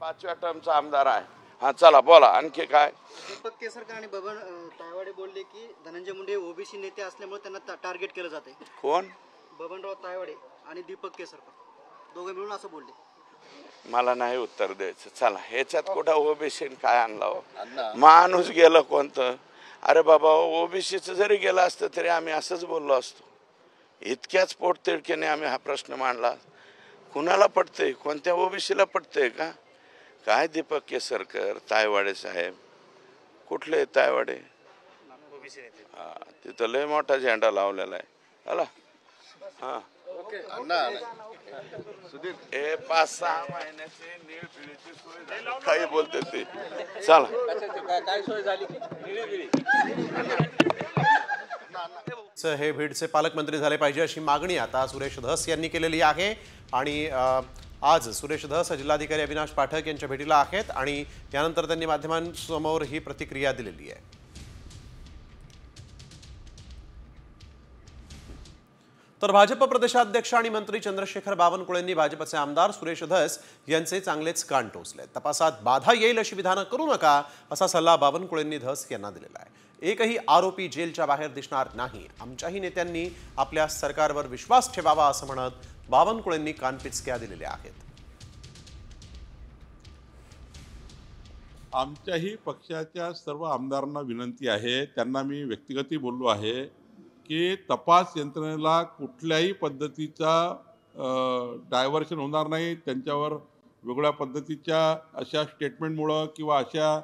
5व्या टर्मचा आमदार आहे. हा चला बोला आणखी काय. दीपक केसरकर आणि बबन तायवाडे बोलले की धनंजय मुंडे ओबीसी नेते असल्यामुळे त्यांना टार्गेट केलं जाते. कोण? बबनराव तायवाडे आणि दीपक केसरकर दोघे मिळून असं बोलले. मला नाही उत्तर द्यायचं. चला ह्याच्यात कुठं ओबीसी काय आणला हो? माणूस गेलं कोणतं? अरे बाबा ओबीसीचं जरी गेलं असतं तरी आम्ही असंच बोललो असतो. इतक्याच पोटतिडकीने आम्ही हा प्रश्न मांडला. कुणाला पटतंय? कोणत्या ओबीसीला पटतंय का? काय दीपक केसरकर तायवाडे साहेब कुठले तायवाडे? हा तिथं लय मोठा झेंडा लावलेला आहे. आला हा हे 5-6 महिन्याची नीळ पिढीची सोय झाली. काही बोलते ते. चला काय सोय झाली? हे बीडचे पालकमंत्री झाले पाहिजे अशी मागणी आता सुरेश धस यांनी केलेली आहे. आणि आज सुरेश धस जिल्हाधिकारी अविनाश पाठक यांच्या भेटीला आहेत आणि यानंतर त्यांनी माध्यमांसमोर ही प्रतिक्रिया दिलेली आहे. तर भाजप प्रदेशाध्यक्ष आणि मंत्री चंद्रशेखर बावनकुळेंनी भाजपचे आमदार सुरेश धस यांचे चांगलेच कान टोचले. तपासात बाधा येईल अशी विधानं करू नका असा सल्ला बावनकुळेंनी धस यांना दिलेला आहे. एकही आरोपी जेलच्या बाहेर दिसणार नाही. आमच्याही नेत्यांनी आपल्या सरकारवर विश्वास ठेवावा असं म्हणत बावनकुळेंनी कानपिचक्या दिलेल्या आहेत. आमच्याही पक्षाच्या सर्व आमदारांना विनंती आहे, त्यांना मी व्यक्तिगतही बोललो आहे की तपास यंत्रणेला कुठल्याही पद्धतीचा डायव्हर्शन होणार नाही. त्यांच्यावर वेगळ्या पद्धतीच्या अशा स्टेटमेंटमुळं किंवा अशा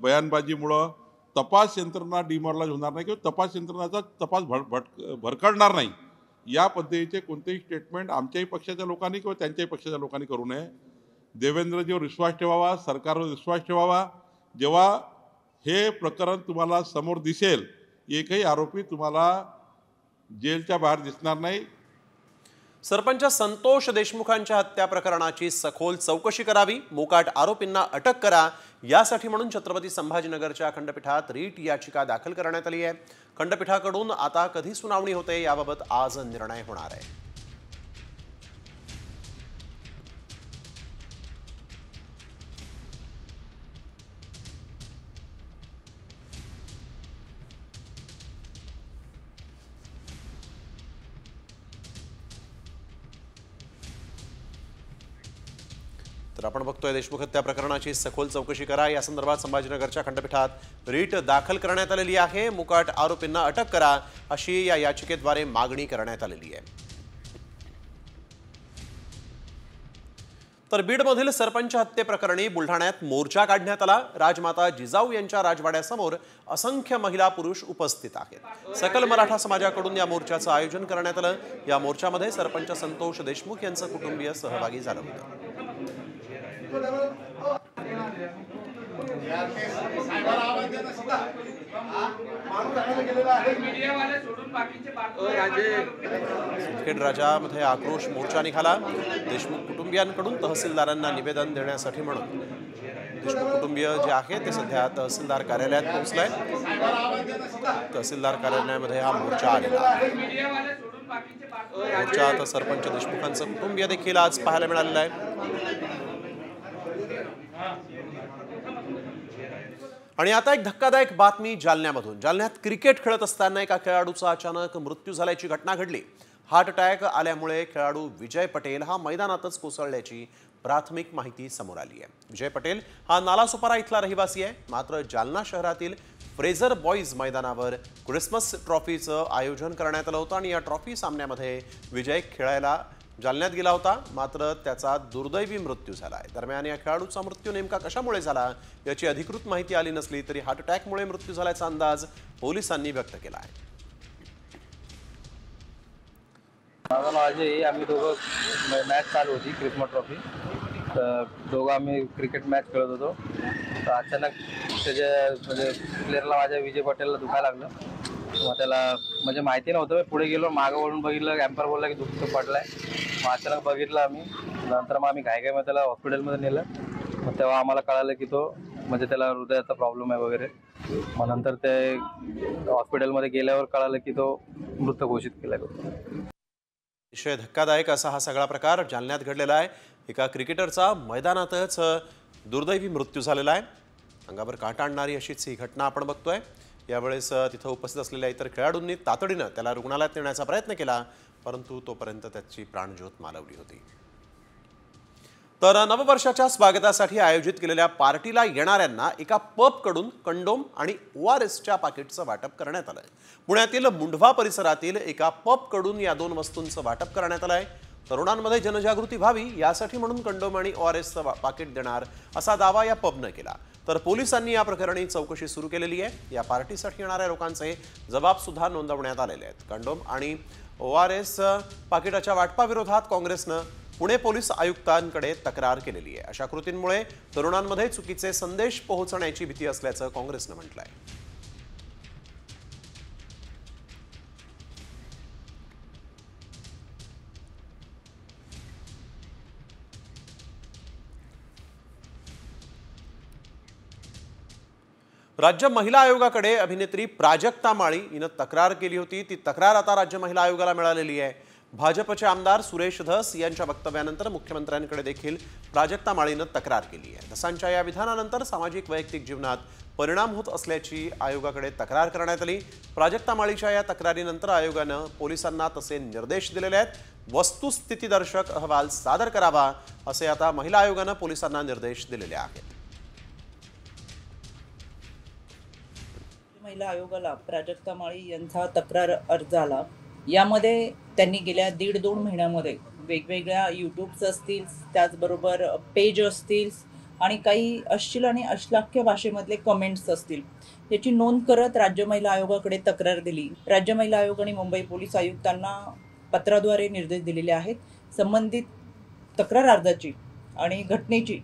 बयानबाजीमुळं तपास यंत्रणा डिमॉरलाइज होणार नाही किंवा तपास यंत्रणाचा तपास भरकटणार नाही. या पद्धतीचे कोणतेही स्टेटमेंट आमच्याही पक्षाच्या लोकांनी किंवा त्यांच्याही पक्षाच्या लोकांनी करू नये. देवेंद्रजीवर विश्वास ठेवावा, सरकारवर विश्वास ठेवावा. जेव्हा हे प्रकरण तुम्हाला समोर दिसेल एकही आरोपी तुम्हाला जेलच्या बाहेर दिसणार नाही. सरपंच संतोष देशमुखांच्या हत्या प्रकरणाची सखोल चौकशी करावी, मोकाट आरोपींना अटक करा यासाठी म्हणून छत्रपती संभाजीनगरच्या खंडपीठात रीट याचिका दाखल करण्यात आली आहे. खंडपीठाकडून आता कधी सुनावणी होते याबाबत आज निर्णय होणार आहे. तर आपण बघतोय देशमुख हत्या प्रकरणाची सखोल चौकशी करा या संदर्भात संभाजीनगरच्या खंडपीठात रीट दाखल करण्यात आलेली आहे. मुकाट आरोपींना अटक करा अशी या याचिकेद्वारे मागणी करण्यात आलेली आहे. तर बीडमधील सरपंच हत्येप्रकरणी बुलढाण्यात मोर्चा काढण्यात आला. राजमाता जिजाऊ यांच्या राजवाड्यासमोर असंख्य महिला पुरुष उपस्थित आहेत. सकल मराठा समाजाकडून या मोर्चाचं आयोजन करण्यात आलं. या मोर्चामध्ये सरपंच संतोष देशमुख यांचं कुटुंबीय सहभागी झालं होतं. सिंदखेड राजामध्ये आक्रोश मोर्चा निघाला. देशमुख कुटुंबियांकडून तहसीलदारांना निवेदन देण्यासाठी म्हणून देशमुख कुटुंबीय जे आहे ते सध्या तहसीलदार कार्यालयात पोहोचलाय. तहसीलदार कार्यालयामध्ये हा मोर्चा आलेला आहे. मोर्चात सरपंच देशमुखांचं कुटुंबीय देखील आज पाहायला मिळालेलं आहे. आणि आता एक धक्कादायक बातमी जालन्यामधून. जालन्यात क्रिकेट खेळत असताना एका खेळाडूचा अचानक मृत्यू झाल्याची घटना घडली. हार्ट अटॅक आल्यामुळे खेळाडू विजय पटेल हा मैदानातच कोसळल्याची प्राथमिक माहिती समोर आली आहे. विजय पटेल हा नालासोपारा इथला रहिवासी आहे. मात्र जालना शहरातील फ्रेझर बॉईज मैदानावर क्रिसमस ट्रॉफीचं आयोजन करण्यात आलं होतं आणि या ट्रॉफी सामन्यामध्ये विजय खेळायला जालन्यात गेला होता. मात्र त्याचा दुर्दैवी मृत्यू झाला आहे. दरम्यान या खेळाडूचा मृत्यू नेमका कशामुळे झाला याची अधिकृत माहिती आली नसली तरी हार्ट अटॅकमुळे मृत्यू झाल्याचा अंदाज पोलिसांनी व्यक्त केला आहे. माझं नाव अजय. आम्ही दोघं मॅच चालू होती क्रिसमस ट्रॉफी. तर दोघं आम्ही क्रिकेट मॅच खेळत होतो. तर अचानक त्याच्या म्हणजे प्लेअरला माझ्या विजय पटेलला दुखायला लागलं. मग त्याला म्हणजे माहिती नव्हतं. पुढे गेलो, मागं वळून बघितलं, कॅम्पर बोलला की दुःख पडलाय. मग अचानक बघितलं आम्ही. नंतर मग आम्ही घाईघाईमध्ये त्याला हॉस्पिटलमध्ये नेलं. मग तेव्हा आम्हाला कळालं की तो म्हणजे त्याला हृदयाचा प्रॉब्लेम आहे वगैरे. मग नंतर ते हॉस्पिटलमध्ये गेल्यावर कळालं की तो मृत घोषित केला. अतिशय धक्कादायक असा हा सगळा प्रकार जालन्यात घडलेला आहे। एका क्रिकेटरचा मैदानातच दुर्दैवी मृत्यू झालेला आहे। अंगावर काटा आणणारी अशीच ही घटना आपण बघतोय। यावेळेस तिथं उपस्थित असलेल्या इतर खेळाडूंनी तातडीनं त्याला रुग्णालयात नेण्याचा प्रयत्न केला, परंतु तोपर्यंत त्याची प्राणज्योत मालवली होती। तर नववर्षाच्या स्वागतासाठी आयोजित केलेल्या पार्टीला येणाऱ्यांना एका पबकडून कंडोम आणि ORSच्या पाकिटचं वाटप करण्यात आलंय। पुण्यातील मुंढवा परिसरातील एका पबकडून या दोन वस्तूंचं वाटप करण्यात आलंय। तरुणांमध्ये जनजागृती व्हावी यासाठी म्हणून कंडोम आणि ORSचं पाकिट देणार असा दावा या पबनं केला। तर पोलिसांनी या प्रकरणी चौकशी सुरू केलेली आहे। या पार्टीसाठी येणाऱ्या लोकांचे जबाब सुद्धा नोंदवण्यात आलेले आहेत। कंडोम आणि ORS पाकिटाच्या वाटपाविरोधात काँग्रेसनं पुणे पोलीस आयुक्तांकडे तक्रार केलेली आहे। अशा कृतींमुळे तरुणांमध्ये चुकीचे संदेश पोहोचण्याची भीती असल्याचं काँग्रेसनं म्हटलंय। राज्य महिला आयोगाकडे अभिनेत्री प्राजक्ता माळी हिनं तक्रार केली होती। ती तक्रार आता राज्य महिला आयोगाला मिळालेली आहे। भाजपचे आमदार सुरेश धस यांच्या वक्तव्यानंतर मुख्यमंत्र्यांकडे देखील प्राजक्ता माळीनं तक्रार केली आहे। धसांच्या या विधानानंतर सामाजिक वैयक्तिक जीवनात परिणाम होत असल्याची आयोगाकडे तक्रार करण्यात आली। प्राजक्ता माळीच्या या तक्रारीनंतर आयोगानं पोलिसांना तसे निर्देश दिलेले आहेत। वस्तुस्थितीदर्शक अहवाल सादर करावा असे आता महिला आयोगानं पोलिसांना निर्देश दिलेले आहेत। महिला आयोगाला प्राजक्ता माळी यांचा तक्रार अर्ज आला। यामध्ये त्यांनी गेल्या 1.5-2 महिन्यामध्ये वेगवेगळ्या यूट्यूब्स असतील, त्याचबरोबर पेज असतील आणि काही अश्लील आणि अश्लाघ्य भाषेमधले कमेंट्स असतील, याची नोंद करत राज्य महिला आयोगाकडे तक्रार दिली। राज्य महिला आयोग आणि मुंबई पोलीस आयुक्तांना पत्राद्वारे निर्देश दिलेले आहेत। संबंधित तक्रार अर्जाची आणि घटनेची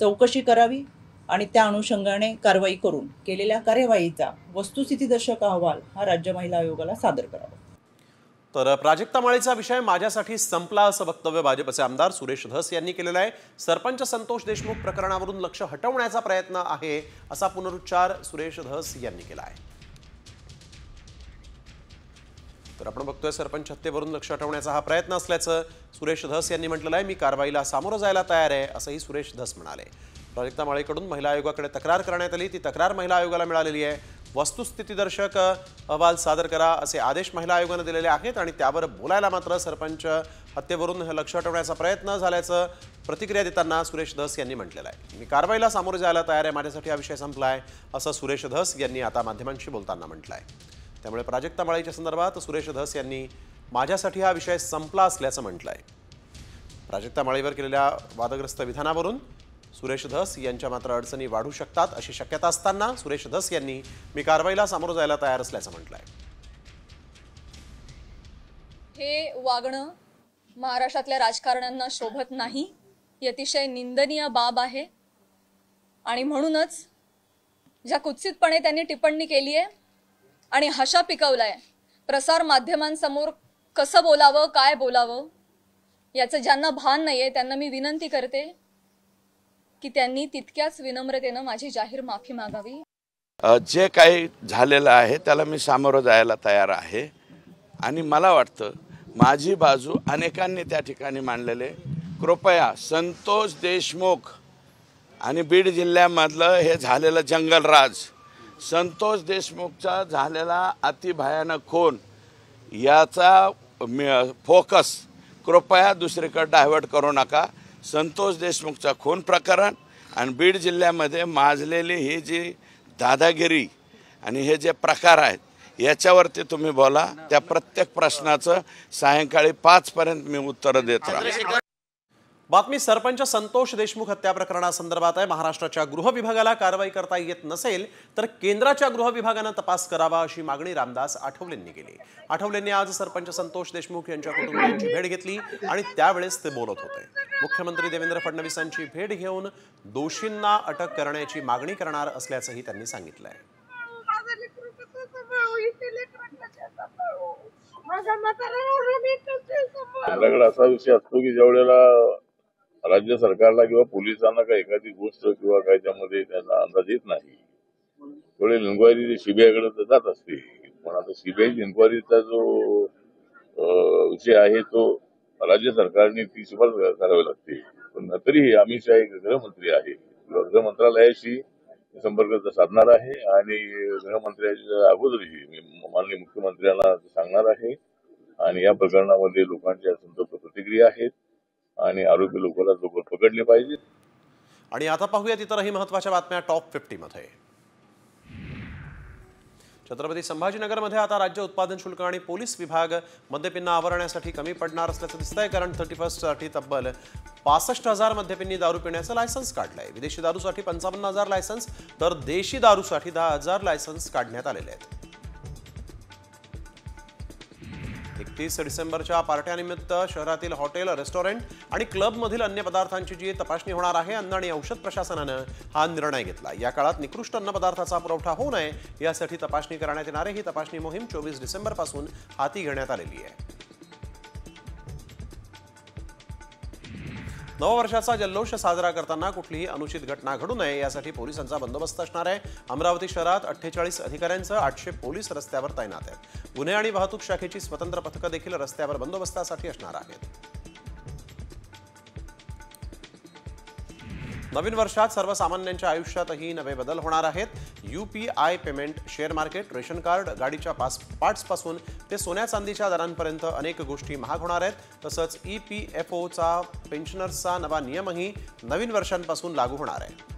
चौकशी करावी आणि त्या अनुषंगाने कारवाई करून केलेल्या कार्यवाहीचा वस्तुस्थितीदर्शक अहवाल हा राज्य महिला आयोगाला सादर करावा। तर प्राजक्ता माळीचा विषय माझ्यासाठी संपला असं वक्तव्य भाजपचे आमदार सुरेश धस यांनी केलेलं आहे। सरपंच संतोष देशमुख प्रकरणावरून लक्ष हटवण्याचा प्रयत्न आहे असा पुनरुच्चार सुरेश धस यांनी केला आहे। तर आपण बघतोय सरपंच हत्येवरून लक्ष हटवण्याचा हा प्रयत्न असल्याचं सुरेश धस यांनी म्हटलेलं आहे। मी कारवाईला सामोरं जायला तयार आहे असंही सुरेश धस म्हणाले। प्राजक्ता माळीकडून महिला आयोगाकडे तक्रार करण्यात आली। ती तक्रार महिला आयोगाला मिळालेली आहे। वस्तुस्थितीदर्शक अहवाल सादर करा असे आदेश महिला आयोगाने दिलेले आहेत आणि त्यावर बोलायला मात्र सरपंच हत्येवरून लक्ष हटवण्याचा प्रयत्न झाल्याचं प्रतिक्रिया देताना सुरेश धस यांनी म्हटलेलं आहे। मी कारवाईला सामोरे जायला तयार आहे, माझ्यासाठी हा विषय संपला आहे असं सुरेश धस यांनी आता माध्यमांशी बोलताना म्हटलं आहे। त्यामुळे प्राजक्ता माळीच्या संदर्भात सुरेश धस यांनी माझ्यासाठी हा विषय संपला असल्याचं म्हटलं आहे। प्राजक्ता माळीवर केलेल्या वादग्रस्त विधानावरून सुरेश धस यांच्या मात्र अडचणी वाढू शकतात अशी शक्यता असताना सुरेश धस यांनी मी कारवाईला सामोरं जायला तयार असल्याचं म्हटलंय। हे वागणं महाराष्ट्रातल्या राजकारण्यांना शोभत नाही, ही अतिशय निंदनीय बाब आहे आणि म्हणूनच ज्या कुत्सितपणे त्यांनी टिप्पणी केली आहे आणि हशा पिकवलाय, प्रसार माध्यमांसमोर कसं बोलावं, काय बोलावं याचं ज्यांना भान नाहीये त्यांना मी विनंती करते की त्यांनी तितक्याच विनम्रतेनं माझी जाहीर माफी मागावी। जे काही झालेलं आहे त्याला मी सामोरं जायला तयार आहे आणि मला वाटतं माझी बाजू अनेकांनी त्या ठिकाणी मांडलेले। कृपया संतोष देशमुख आणि बीड जिल्ह्यामधलं हे झालेलं जंगलराज, संतोष देशमुखचा झालेला अतिभयानक खून याचा फोकस कृपया दुसरीकडे डायव्हर्ट करू नका। संतोष देशमुखचा खून प्रकरण आणि बीड जिल्ह्यामध्ये माजलेली ही जी दादागिरी आणि हे जे प्रकार आहेत याच्यावरती तुम्ही बोला। त्या प्रत्येक प्रश्नाचं सायंकाळी 5 पर्यंत मी उत्तर देत राहतो। बातमी सरपंच संतोष देशमुख हत्या प्रकरणासंदर्भात आहे। महाराष्ट्राच्या गृह विभागाला कारवाई करता येत नसेल तर केंद्राच्या गृह विभागानं तपास करावा अशी मागणी रामदास आठवलेंनी केली। आठवलेंनी आज सरपंच संतोष देशमुख यांच्या कुटुंबियांची भेट घेतली आणि त्यावेळेस ते बोलत होते। मुख्यमंत्री देवेंद्र फडणवीसांची भेट घेऊन दोषींना अटक करण्याची मागणी करणार असल्याचंही त्यांनी सांगितलंय। आपल्याकडे असा विषय असतो की ज्यावेळेला राज्य सरकारला किंवा पोलिसांना काही एखादी गोष्ट किंवा काही त्यामध्ये त्यांना अंदाज येत नाही, त्यावेळेला इन्क्वायरी सीबीआयकडे जात असते। पण आता सीबीआय इन्क्वायरीचा जो विषय आहे तो राज्य सरकारने ती शिफारस करावी लागते. पण तरीही अमित शहा एक गृहमंत्री आहे, गृह मंत्रालयाशी संपर्क साधणार आहे आणि गृहमंत्र्याच्या अगोदरही माननीय मुख्यमंत्र्यांना सांगणार आहे. आणि या प्रकरणामध्ये लोकांच्या संतप्त प्रतिक्रिया आहेत आणि आरोपी लोकांना लवकर पकडले पाहिजे. आणि आता पाहूयात इतरही महत्त्वाच्या बातम्या टॉप 50 मध्ये. छत्रपती संभाजीनगरमध्ये आता राज्य उत्पादन शुल्क आणि पोलीस विभाग मद्यपींना आवरण्यासाठी कमी पडणार असल्याचं दिसतंय, कारण 31 साठी तब्बल 65,000 मद्यपींनी दारू पिण्याचं लायसन्स काढलंय. विदेशी दारूसाठी 55,000 लायसन्स तर देशी दारूसाठी 10,000 लायसन्स काढण्यात आलेले आहेत. 31 डिसेंबरच्या पार्ट्यानिमित्त शहरातील हॉटेल, रेस्टॉरंट आणि क्लबमधील अन्य पदार्थांची जी तपासणी होणार आहे, अन्न आणि औषध प्रशासनानं हा निर्णय घेतला. या काळात निकृष्ट अन्न पदार्थाचा पुरवठा होऊ नये यासाठी तपासणी करण्यात येणार आहे. ही तपासणी मोहीम 24 डिसेंबरपासून हाती घेण्यात आलेली आहे. नववर्षाचा जल्लोष साजरा करताना कुठलीही अनुचित घटना घडू नये यासाठी पोलिसांचा बंदोबस्त असणार आहे. अमरावती शहरात 48 अधिकाऱ्यांसह 800 पोलीस रस्त्यावर तैनात आहेत. गुन्हे आणि वाहतूक शाखेची स्वतंत्र पथकं देखील रस्त्यावर बंदोबस्तासाठी असणार आहेत. नवीन वर्षात सर्वसामान्यांच्या आयुष्यातही नवे बदल होणार आहेत. UPI payment, share market, ration card, गाडीच्या पार्ट्सपासून ते सोन्या चांदीच्या दरांपर्यंत अनेक गोष्टी महाग होणार आहेत. तसंच EPFOचा पेन्शनर्सचा नवा नियमही नवीन वर्षांपासून लागू होणार आहे.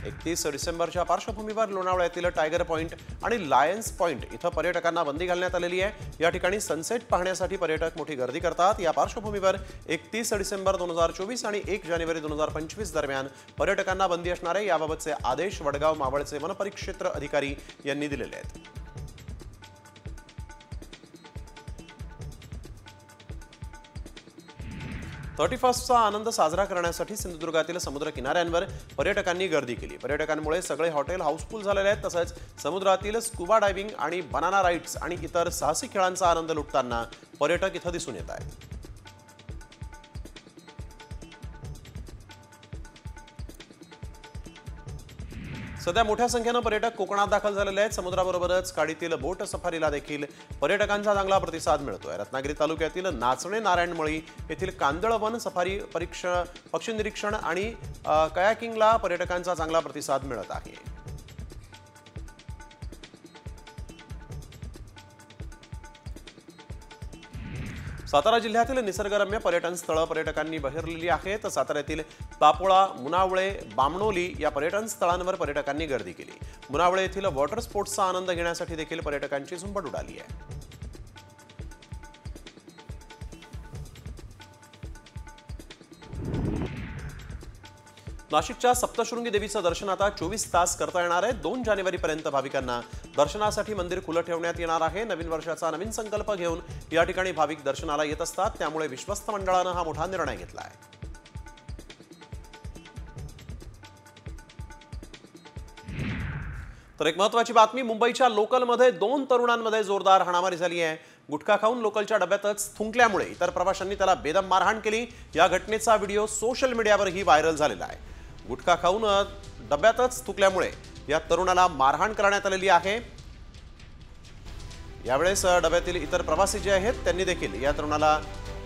31 डिसेंबरच्या पार्श्वभूमीवर लोणावळ्यातील टायगर पॉइंट आणि लायन्स पॉइंट इथं पर्यटकांना बंदी घालण्यात आलेली आहे. या ठिकाणी सनसेट पाहण्यासाठी पर्यटक मोठी गर्दी करतात. या पार्श्वभूमीवर 31 डिसेंबर 2024 आणि 1 जानेवारी 2025 दरम्यान पर्यटकांना बंदी असणार आहे. याबाबतचे आदेश वडगाव मावळचे वनपरिक्षेत्र अधिकारी यांनी दिलेले आहेत. चा आनंद साजरा करण्यासाठी सिंधुदुर्गातील समुद्र किनाऱ्यांवर पर्यटकांनी गर्दी केली. पर्यटकांमुळे सगळे हॉटेल हाऊसफुल झालेले आहेत. तसंच समुद्रातील स्कुबा डायव्हिंग आणि बनाना राईड्स आणि इतर साहसी खेळांचा आनंद लुटताना पर्यटक इथं दिसून येत आहेत. सध्या मोठ्या संख्येनं पर्यटक कोकणात दाखल झालेले आहेत. समुद्राबरोबरच काडीतील बोट सफारीला देखील पर्यटकांचा चांगला प्रतिसाद मिळतोय. रत्नागिरी तालुक्यातील नाचणे नारायणमळी येथील कांदळ वन सफारी पक्षी निरीक्षण आणि कयाकिंगला पर्यटकांचा चांगला प्रतिसाद मिळत आहे. सातारा जिल्ह्यातील निसर्गरम्य पर्यटन स्थळं पर्यटकांनी बहरलेली आहेत. साताऱ्यातील तापोळा, मुनावळे, बामणोली या पर्यटन स्थळांवर पर्यटकांनी गर्दी केली. मुनावळे येथील वॉटर स्पोर्ट्सचा आनंद घेण्यासाठी देखील पर्यटकांची झुंबड उडाली आहे. नाशिकच्या सप्तशृंगी देवीचं दर्शन आता 24 तास करता येणार आहे. 2 जानेवारीपर्यंत भाविकांना दर्शनासाठी मंदिर खुलं ठेवण्यात येणार आहे. नवीन वर्षाचा नवीन संकल्प घेऊन या ठिकाणी भाविक दर्शनाला येत असतात. त्यामुळे विश्वस्त मंडळानं हा मोठा निर्णय घेतला आहे. तर एक महत्त्वाची बातमी, मुंबईच्या लोकलमध्ये 2 तरुणांमध्ये जोरदार हाणामारी झाली आहे. गुटखा खाऊन लोकलच्या डब्यातच थुंकल्यामुळे इतर प्रवाशांनी त्याला बेदम मारहाण केली. या घटनेचा व्हिडिओ सोशल मीडियावरही व्हायरल झालेला आहे. गुटखा खाऊन डब्यातच थुंकल्यामुळे या तरुणाला मारहाण करण्यात आलेली आहे. यावेळेस डब्यातील इतर प्रवासी जे आहेत त्यांनी देखील या तरुणाला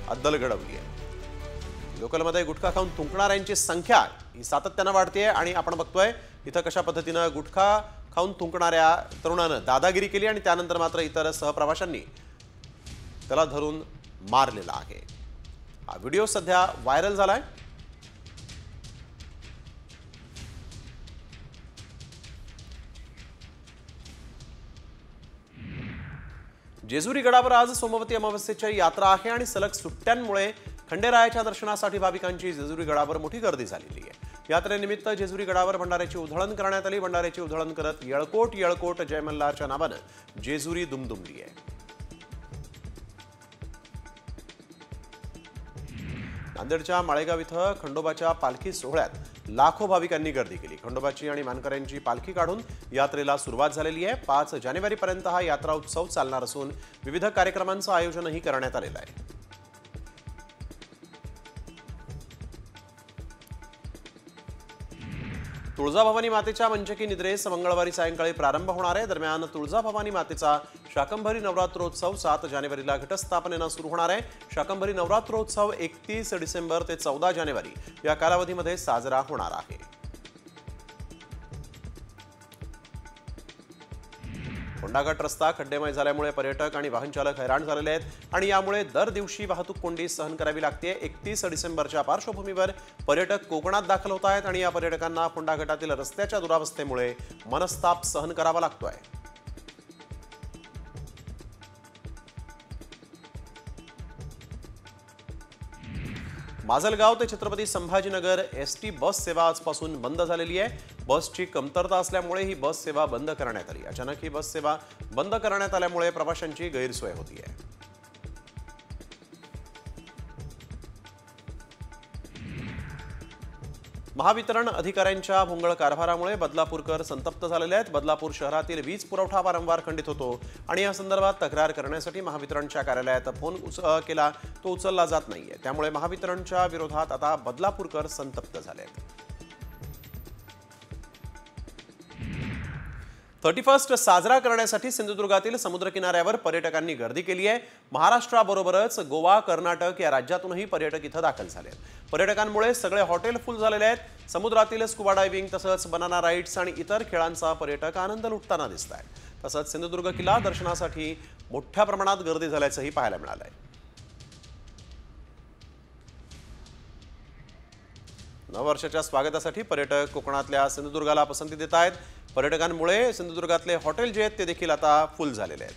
अद्दल घडवली आहे. लोकलमध्ये गुटखा खाऊन थुंकणाऱ्यांची संख्या ही सातत्यानं वाढते आणि आपण बघतोय इथं कशा पद्धतीनं गुटखा खाऊन थुंकणाऱ्या तरुणानं दादागिरी केली आणि त्यानंतर मात्र इतर सहप्रवाशांनी त्याला धरून मारलेला आहे. हा व्हिडिओ सध्या व्हायरल झालाय. जेजुरी गडावर आज सोमवती अमावस्येची यात्रा आहे आणि सलग सुट्ट्यांमुळे खंडेरायाच्या दर्शनासाठी भाविकांची जेजुरी गडावर मोठी गर्दी झालेली आहे. यात्रेनिमित्त जेजुरी गडावर भंडाऱ्याची उधळण करण्यात आली. भंडाऱ्याची उधळण करत येळकोट येळकोट जय मल्हारच्या नावानं जेजुरी दुमदुमली आहे. नांदेडच्या माळेगाव इथं खंडोबाच्या पालखी सोहळ्यात लाखो भाविकांनी गर्दी केली. खंडोबाची आणि मानकऱ्यांची पालखी काढून यात्रेला सुरुवात झालेली आहे. 5 जानेवारीपर्यंत हा यात्रा उत्सव चालणार असून विविध कार्यक्रमांचं आयोजनही करण्यात आलेलं आहे. तुळजाभवानी मातेच्या मंचकी निद्रेस मंगळवारी सायंकाळी प्रारंभ होणार आहे. दरम्यान तुळजाभवानी मातेचा शाकंभरी नवरात्रोत्सव 7 जानेवारीला घटस्थापनेनं सुरू होणार आहे. शाकंभरी नवरात्रोत्सव 31 डिसेंबर ते 14 जानेवारी या कालावधीमध्ये साजरा होणार आहे. फोंडाघाट रस्ता खड्डेमय झाल्यामुळे पर्यटक आणि वाहन चालक हैराण झालेले आहेत आणि यामुळे दर दिवशी वाहतूक कोंडी सहन करावी लागते. 31 डिसेंबरच्या पार्श्वभूमीवर पर्यटक कोकणात दाखल होत आहेत आणि या पर्यटकांना फोंडाघाटातील रस्त्याच्या दुरावस्थेमुळे मनस्ताप सहन करावा लागतोय. माजलगाव ते छत्रपती संभाजीनगर एसटी बस सेवा आजपासून बंद झालेली आहे. बसची कमतरता असल्यामुळे ही बस सेवा बंद करण्यात आली. अचानक ही बस सेवा बंद करण्यात आल्यामुळे प्रवाशांची गैरसोय होती आहे. महावितरण अधिकाऱ्यांच्या भोंगळ कारभारामुळे बदलापूरकर संतप्त झालेले आहेत. बदलापूर शहरातील वीज पुरवठा वारंवार खंडित होतो आणि या संदर्भात तक्रार करण्यासाठी महावितरणच्या कार्यालयात फोन केला तो उचलला जात नाहीये. त्यामुळे महावितरणच्या विरोधात आता बदलापूरकर संतप्त झाले आहेत. 31st साजरा करण्यासाठी सिंधुदुर्गातील समुद्रकिनाऱ्यावर पर्यटकांनी गर्दी केली आहे. महाराष्ट्राबरोबरच गोवा, कर्नाटक या राज्यातूनही पर्यटक इथं दाखल झाले आहेत. पर्यटकांमुळे सगळे हॉटेल फुल झालेले आहेत. समुद्रातील स्कुबा डायव्हिंग तसंच बनाना राईड्स आणि इतर खेळांचा पर्यटक आनंद लुटताना दिसत आहेत. तसंच सिंधुदुर्ग किल्ला दर्शनासाठी मोठ्या प्रमाणात गर्दी झाल्याचंही पाहायला मिळालंय. नववर्षाच्या स्वागतासाठी पर्यटक कोकणातल्या सिंधुदुर्गाला पसंती देत आहेत. पर्यटकांमुळे सिंधुदुर्गातले हॉटेल जे आहेत ते देखील आता फुल झालेले आहेत.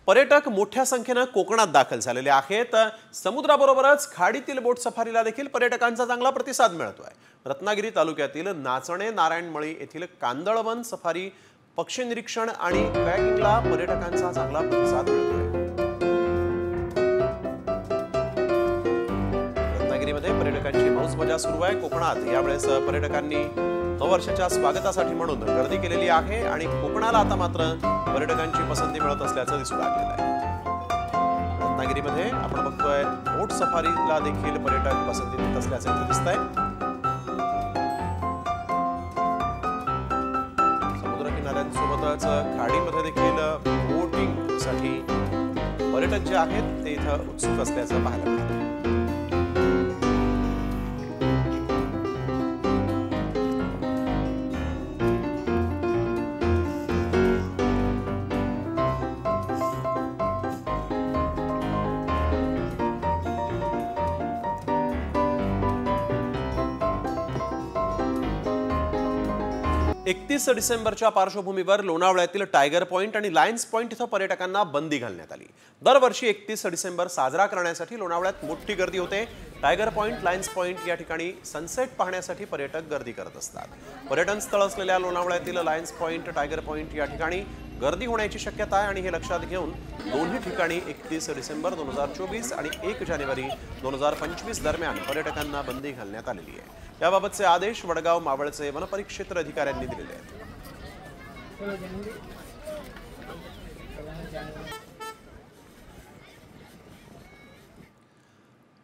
पर्यटक मोठ्या संख्येने कोकणात दाखल झालेले आहेत. समुद्राबरोबरच खाडीतील बोट सफारीला देखील पर्यटकांचा चांगला प्रतिसाद मिळतोय. रत्नागिरी तालुक्यातील नाचणे, नारायणमळी येथील कांदळवन सफारी, पक्षी निरीक्षण आणि कॅकिंगला पर्यटकांचा चांगला प्रतिसाद मिळतोय. रत्नागिरीमध्ये पर्यटकांची मौजमजा सुरू आहे. कोकणात यावेळेस पर्यटकांनी नववर्षाच्या स्वागतासाठी म्हणून गर्दी केलेली आहे आणि कोकणाला आता मात्र पर्यटकांची पसंती मिळत असल्याचं दिसून आलेलं आहे. रत्नागिरीमध्ये आपण बघतोय बोट सफारीला देखील पर्यटक पसंती देत असल्याचं इथे दिसतंय. समुद्र किनाऱ्यांसोबतच खाडीमध्ये देखील बोटिंग साठी पर्यटक जे आहेत ते इथं उत्सुक असल्याचं पाहायला मिळतं. डिसेंबरच्या पार्श्वभूमीवर लोणावळ्यातील टायगर पॉइंट आणि लायन्स पॉइंट इथं पर्यटकांना बंदी घालण्यात आली. दरवर्षी 31 डिसेंबर साजरा करण्यासाठी लोणावळ्यात मोठी गर्दी होते. टायगर पॉइंट, लायन्स पॉइंट या ठिकाणी सनसेट पाहण्यासाठी पर्यटक गर्दी करत असतात. पर्यटन स्थळ असलेल्या लोणावळ्यातील लायन्स पॉइंट, टायगर पॉइंट या ठिकाणी गर्दी होण्याची शक्यता आहे आणि हे लक्षात घेऊन दोन्ही ठिकाणी 31 डिसेंबर 2024 आणि 1 जानेवारी 2025 दरम्यान पर्यटकांना बंदी घालण्यात आलेली आहे. याबाबतचे आदेश वडगाव मावळचे वनपरिक्षेत्र अधिकाऱ्यांनी दिलेले आहेत.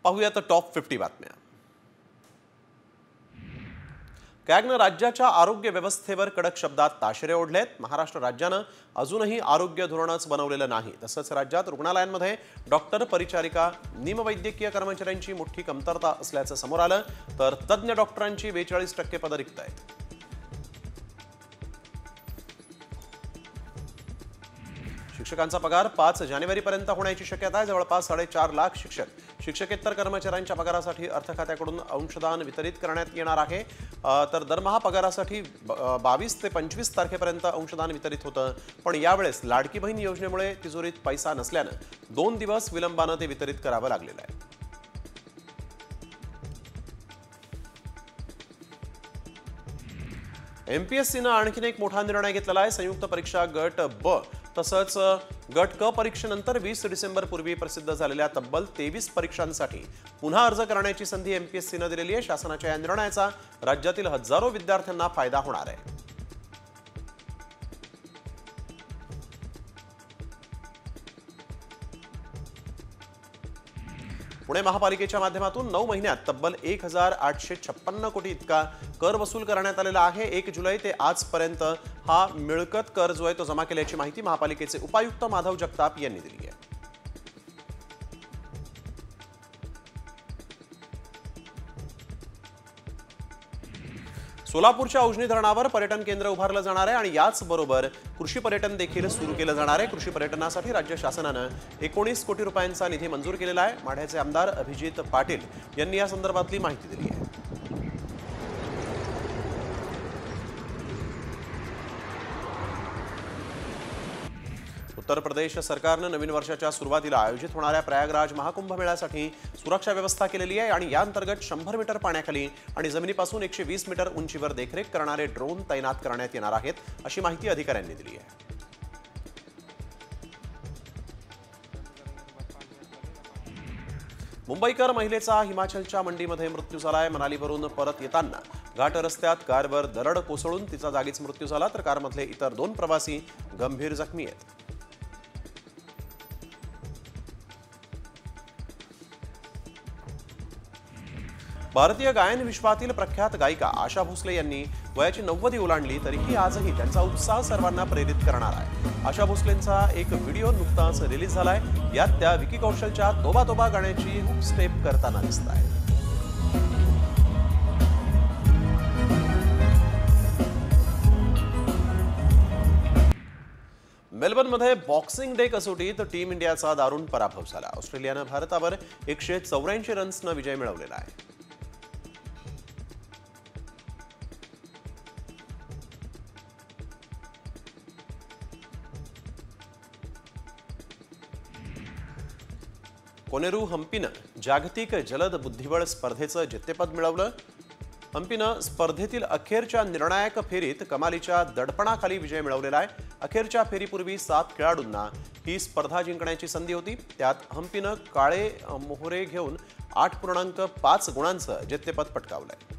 पाहूयात टॉप 50 बातम्या. कॅगनं राज्याच्या आरोग्य व्यवस्थेवर कडक शब्दात ताशेरे ओढलेत. महाराष्ट्र राज्यानं अजूनही आरोग्य धोरणच बनवलेलं नाही. तसंच राज्यात रुग्णालयांमध्ये डॉक्टर, परिचारिका, निमवैद्यकीय कर्मचाऱ्यांची मोठी कमतरता असल्याचं समोर आलं. तर तज्ज्ञ डॉक्टरांची 42% पदं रिक्त आहेत. शिक्षकांचा पगार 5 जानेवारीपर्यंत होण्याची शक्यता आहे. जवळपास 4.5 लाख शिक्षकेतर कर्मचाऱ्यांच्या पगारासाठी अर्थ खात्याकडून अंशदान वितरित करण्यात येणार आहे. तर दरमहा पगारासाठी 22 ते 25 तारखेपर्यंत अंशदान वितरित होतं. पण यावेळेस लाडकी बहीण योजनेमुळे तिजोरीत पैसा नसल्यानं 2 दिवस विलंबानं ते वितरित करावं लागलेलं आहे. एमपीएससीनं आणखीन एक मोठा निर्णय घेतलेला आहे. संयुक्त परीक्षा गट ब तसंच गट क परीक्षेनंतर 20 डिसेंबरपूर्वी प्रसिद्ध झालेल्या तब्बल 23 परीक्षांसाठी पुन्हा अर्ज करण्याची संधी एमपीएससीनं दिलेली आहे. शासनाच्या या निर्णयाचा राज्यातील हजारो विद्यार्थ्यांना फायदा होणार आहे. पुणे महापालिकेच्या माध्यमातून 9 महिन्यात तब्बल 1856 कोटी इतका कर वसूल करण्यात आलेला आहे। 1 जुलै ते आजपर्यंत हा मिळकत कर जो आहे तो जमा केल्याची माहिती महापालिकेचे उपायुक्त माधव जगताप यांनी दिली आहे। सोलापूरच्या उजनी धरणावर पर्यटन केंद्र उभारलं जाणार आहे आणि याचबरोबर कृषी पर्यटन देखील सुरू केलं जाणार आहे। कृषी पर्यटनासाठी राज्य शासनानं 19 कोटी रुपयांचा निधी मंजूर केलेला आहे। माढ्याचे आमदार अभिजित पाटील यांनी या संदर्भातली माहिती दिली आहे। उत्तर प्रदेश सरकारनं नवीन वर्षाच्या सुरुवातीला आयोजित होणाऱ्या प्रयागराज महाकुंभ मेळ्यासाठी सुरक्षा व्यवस्था केलेली आहे आणि या अंतर्गत 100 मीटर पाण्याखाली आणि जमिनीपासून 120 मीटर उंचीवर देखरेख करणारे ड्रोन तैनात करण्यात येणार आहेत, अशी माहिती अधिकाऱ्यांनी दिली आहे। मुंबईकर महिलेचा हिमाचलच्या मंडीमध्ये मृत्यू झालाय। मनालीवरून परत येताना घाट रस्त्यात कारवर दरड कोसळून तिचा जागीच मृत्यू झाला, तर कारमधले इतर 2 प्रवासी गंभीर जखमी आहेत। भारतीय गायन विश्वातील प्रख्यात गायिका आशा भोसले यांनी वयाची 90 ओलांडली तरीही आजही त्यांचा उत्साह सर्वांना प्रेरित करणार आहे। आशा भोसलेंचा एक व्हिडिओ नुकताच रिलीज झालाय। यात त्या विकी कौशलच्या तोबा तोबा गाण्याची हुक स्टेप करताना दिसत आहेत। मेलबर्नमध्ये बॉक्सिंग डे कसोटीत टीम इंडियाचा दारुण पराभव झाला। ऑस्ट्रेलियानं भारतावर 184 रन्सनं विजय मिळवलेला आहे। कोनेरू हम्पीनं जागतिक जलद बुद्धिबळ स्पर्धेचं जेतेपद मिळवलं। हम्पीनं स्पर्धेतील अखेरच्या निर्णायक फेरीत कमालीच्या दडपणाखाली विजय मिळवलेला आहे। अखेरच्या फेरीपूर्वी 7 खेळाडूंना ही स्पर्धा जिंकण्याची संधी होती। त्यात हम्पीनं काळे मोहरे घेऊन 8.5 गुणांचं जेतेपद पटकावलंय।